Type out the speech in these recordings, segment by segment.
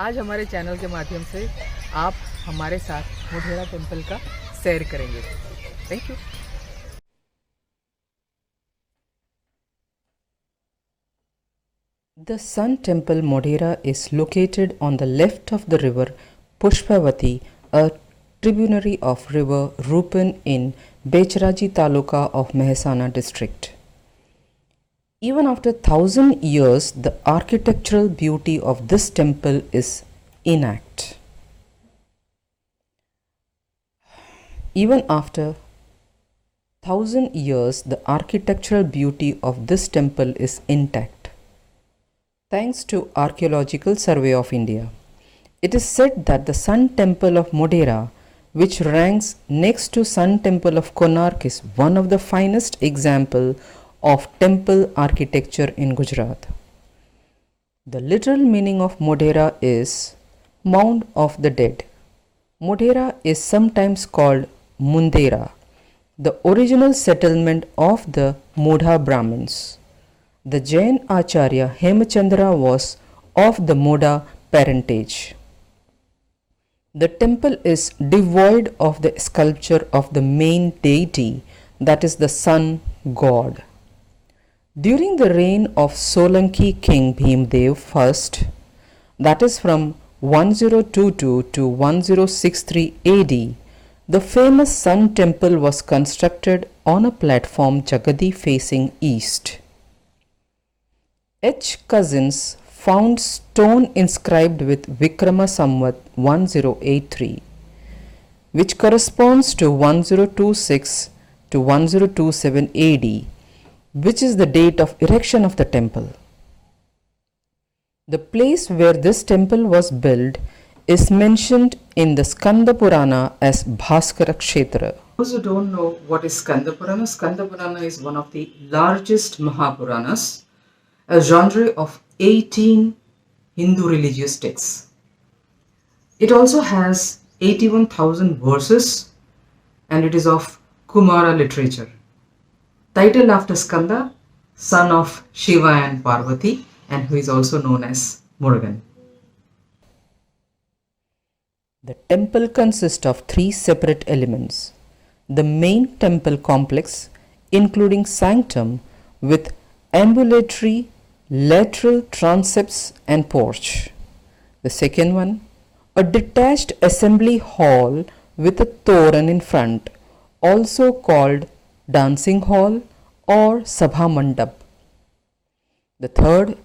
आज हमारे चैनल के माध्यम से आप हमारे साथ मोढेरा टेम्पल का सैर करेंगे। Thank you. The Sun Temple Modhera is located on the left of the river Pushpavati, a tributary of river Rupan in Becharaji Taluka of Mehsana district. Even after 1000 years, the architectural beauty of this temple is intact. Even after 1000 years, the architectural beauty of this temple is intact. Thanks to Archaeological Survey of India. It is said that the Sun Temple of Modhera, which ranks next to Sun Temple of Konark, is one of the finest examples of temple architecture in Gujarat. The literal meaning of Modhera is Mound of the Dead. Modhera is sometimes called mundera, the original settlement of the Modha brahmans. The Jain acharya Hemchandra was of the modha parentage. The temple is devoid of the sculpture of the main deity, that is the sun god. During the reign of Solanki king Bhimdebv I, that is from 1022 to 1063 AD, the famous Sun Temple was constructed on a platform jagati facing east. Cousins found stone inscribed with Vikrama Samvat 1083, which corresponds to 1026 to 1027 AD, which is the date of erection of the temple. The place where this temple was built is mentioned in the Skanda Purana as Bhaskara Kshetra. Those who don't know what is Skanda Purana is one of the largest Mahapuranas, a genre of 18 Hindu religious texts. It also has 81,000 verses and it is of Kumara literature. Titled after Skanda, son of Shiva and Parvati, and who is also known as Murugan. The temple consists of three separate elements. The main temple complex, including sanctum with ambulatory, lateral transepts and porch. The second one, a detached assembly hall with a toran in front, also called dancing hall or sabha mandap. The third,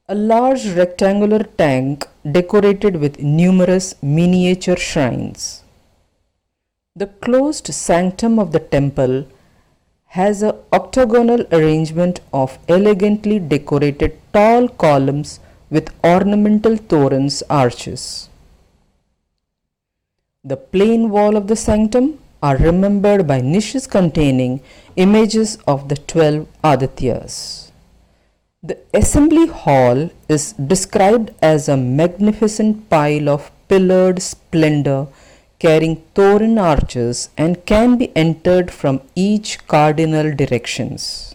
a large rectangular tank decorated with numerous miniature shrines. The closed sanctum of the temple has an octagonal arrangement of elegantly decorated tall columns with ornamental torans arches. The plain wall of the sanctum are remembered by niches containing images of the 12 Adityas. The assembly hall is described as a magnificent pile of pillared splendor carrying toran arches and can be entered from each cardinal directions.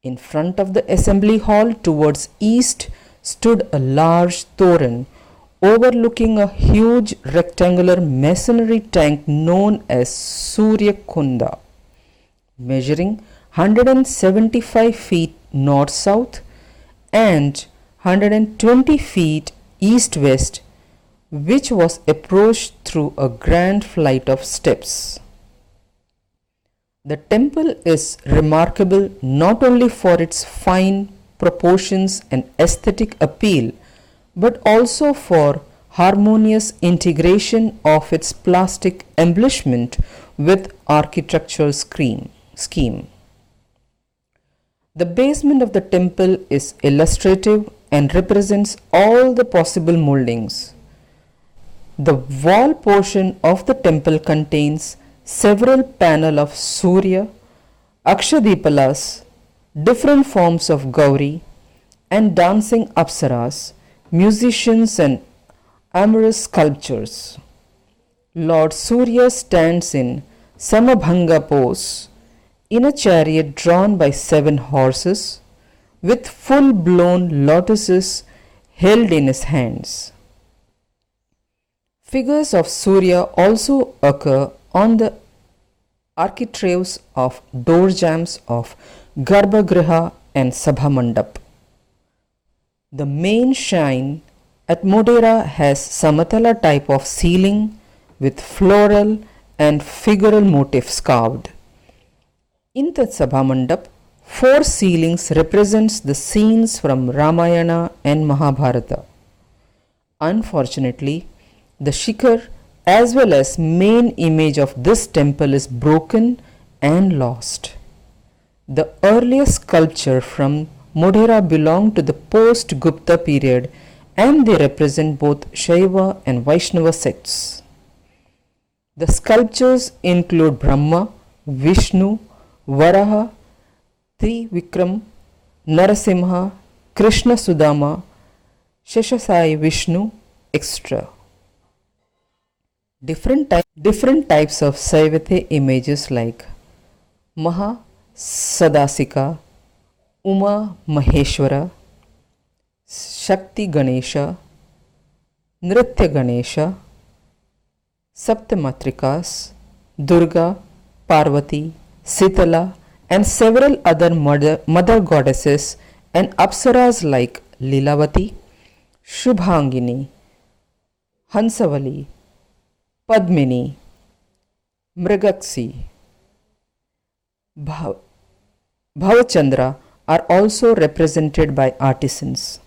In front of the assembly hall towards east stood a large toran overlooking a huge rectangular masonry tank known as Surya Kunda, measuring 175 feet north-south and 120 feet east-west, which was approached through a grand flight of steps. The temple is remarkable not only for its fine proportions and aesthetic appeal, but also for harmonious integration of its plastic embellishment with architectural scheme. The basement of the temple is illustrative and represents all the possible moldings. The wall portion of the temple contains several panels of Surya, Akshadipalas, different forms of Gauri, and dancing apsaras, musicians and amorous sculptures. Lord Surya stands in Samabhanga pose in a chariot drawn by 7 horses with full-blown lotuses held in his hands. Figures of Surya also occur on the architraves of door jambs of Garbhagriha and Sabhamandap. The main shrine at Modhera has Samatala type of ceiling with floral and figural motifs carved. In the Sabhamandap, 4 ceilings represents the scenes from Ramayana and Mahabharata. Unfortunately, the shikhar as well as main image of this temple is broken and lost. The earliest sculpture from Modhera belong to the post-Gupta period and they represent both Shaiva and Vaishnava sects. The sculptures include Brahma, Vishnu, Varaha, Trivikram, Narasimha, Krishna Sudama, Sheshasai Vishnu, etc. Different types of Saivate images like Maha Sadasika, Uma Maheshwara, Shakti Ganesha, Nritya Ganesha, Saptamatrikas, Durga, Parvati, Sitala, and several other mother goddesses and apsaras like Lilavati, Shubhangini, Hansavali, Padmini, Mrigaksi, Bhavachandra are also represented by artisans.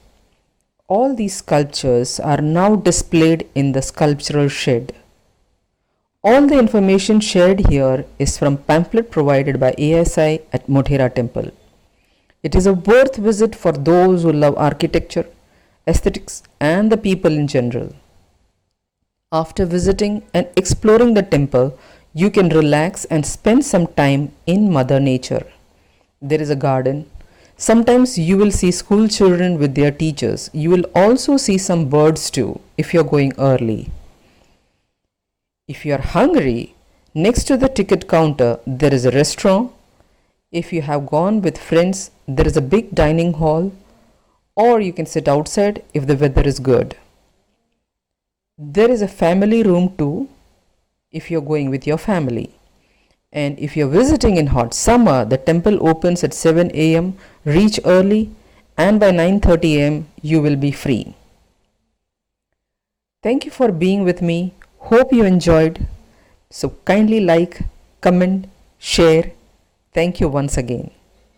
All these sculptures are now displayed in the sculptural shed. All the information shared here is from pamphlet provided by ASI at Modhera Temple. It is a worth visit for those who love architecture, aesthetics and the people in general. After visiting and exploring the temple, you can relax and spend some time in Mother Nature. There is a garden. Sometimes you will see school children with their teachers. You will also see some birds too if you are going early. If you are hungry, next to the ticket counter there is a restaurant. If you have gone with friends, there is a big dining hall, or you can sit outside if the weather is good. There is a family room too if you are going with your family. And if you are visiting in hot summer, the temple opens at 7 a.m. Reach early and by 9:30 a.m. you will be free. Thank you for being with me. Hope you enjoyed. So kindly like, comment, share. Thank you once again.